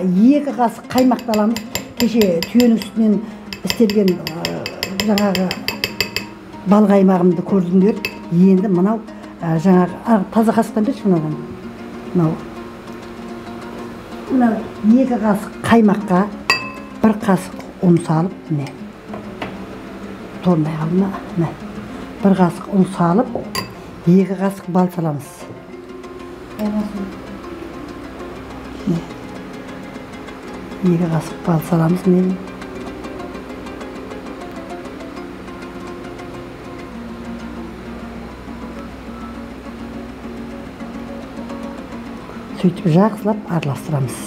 2 қасық қаймақты аламыз. Кеше түйенің сүтінен істелген жаңағы бал қаймағымды көрдіңдер. Енді мынау жаңағы таза қасықтан берші мынадан. Мынау 2 қасық қаймаққа 1 қасық ұн салып, міне. Тормай қалды ма? Міне. 1 қасық ұн салып, 2 қасық бал саламыз. 2 қасық бал саламыз, міне. Сөйтіп жақсылап араластырамыз.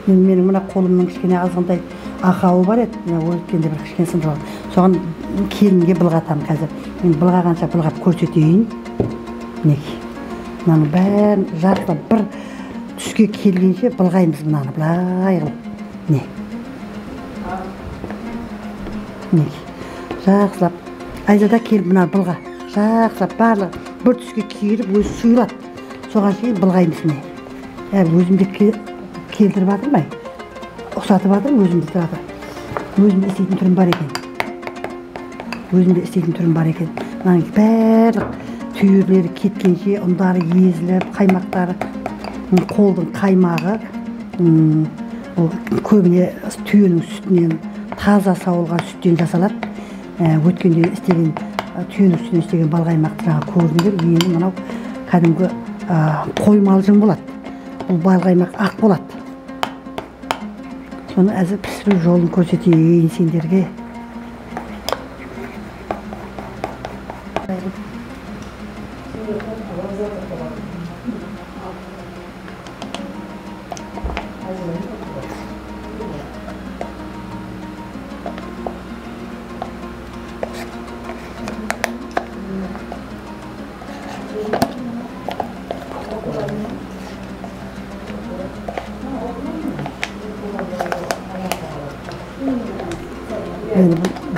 Менің мына қолымның кішкене азғандай ақауы бар еді, өткенде бір кішкене сынып қалған. Соған келінге былғатамын қазір. Мен былғағанша былғап көрсетейін. Мінекей. Мынаның бәрін жақсылап бір түске келгенше былғаймыз мынаны былай қылып. Міне. Мінекей. Жақсылап. Айзада келіп мынаны былға. Жақсылап барлығы бір түске келіп өзі сұйылады. Соған шейін былғаймыз міне. Өзімде келтіріп жатырмай. Ұқсатып жатырмын, өзімді тұрады. Өзімде істейтін түрім бар екен. Мынаның барлық түйірлері кеткенше, ұндары езіліп, қаймақтары, қолдың қаймағы, көбіне түйенің сүтінен, таза сауылған сүттен жасалады. Өткенде істеген түйенің сүтінен істеген бал қаймақты жаңа көрдіңдер. Енді мынау кәдімгі қоймалжың болады. Бұл бал қаймақ ақ болады. Соны әзір пісіру жолын көрсетейін сендерге.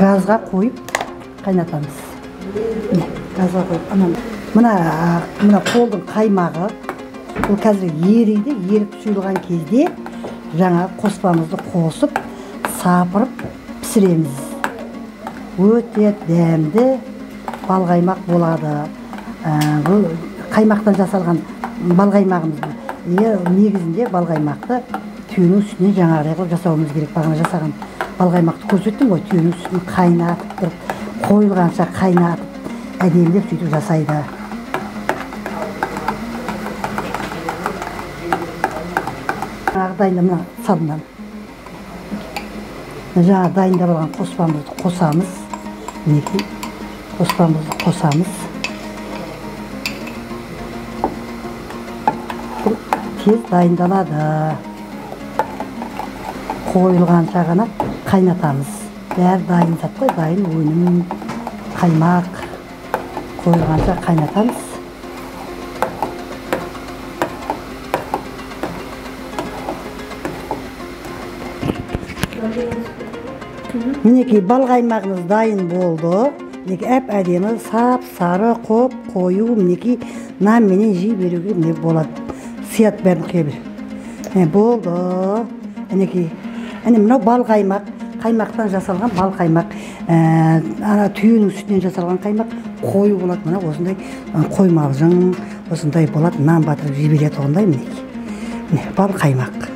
Газға қойып қайнатамыз. Газға қойып, мына қолдың қаймағы, ол қазір ерейді, еріп сұйылған кезде жаңа қоспамызды қосып, сапырып пісіреміз. Өте дәмді бал қаймақ болады. Бұл қаймақтан жасалған бал қаймағымызды. Негізінде бал қаймақты түйенің сүтінен жаңағыдай қылып жасауымыз керек. Бағана жасаған бал қаймақты көрсеттім ғой, түйенің сүтін қайнатып тұрып, қойылғанша қайнатып, әдемілеп сөйтіп жасайды. Дайында мына сабынан. Жаңа дайындап алған қоспамызды қосамыз. Мінекей, қоспамызды қосамыз. Бұл тез дайындалады. Қойылғанша ғана қайнатамыз. Бәрі дайын зат қой, дайын өнім, қаймақ. Қойылғанша қайнатамыз. Мінекей бал қаймағымыз дайын болды. Мінекей әп-әдемі сап, сары, қоп, қою, мінекей нан менен жей беруге болады. Сият бәрін құя бер. Болды. Мінекей мынау бал қаймақ, қаймақтан жасалған бал қаймақ. Түйенің сүтінен жасалған қаймақ қою болады. Мына осындай қоймалжың, осындай болады. Нан батырып жей береді ондай мінекей. Бал қаймақ.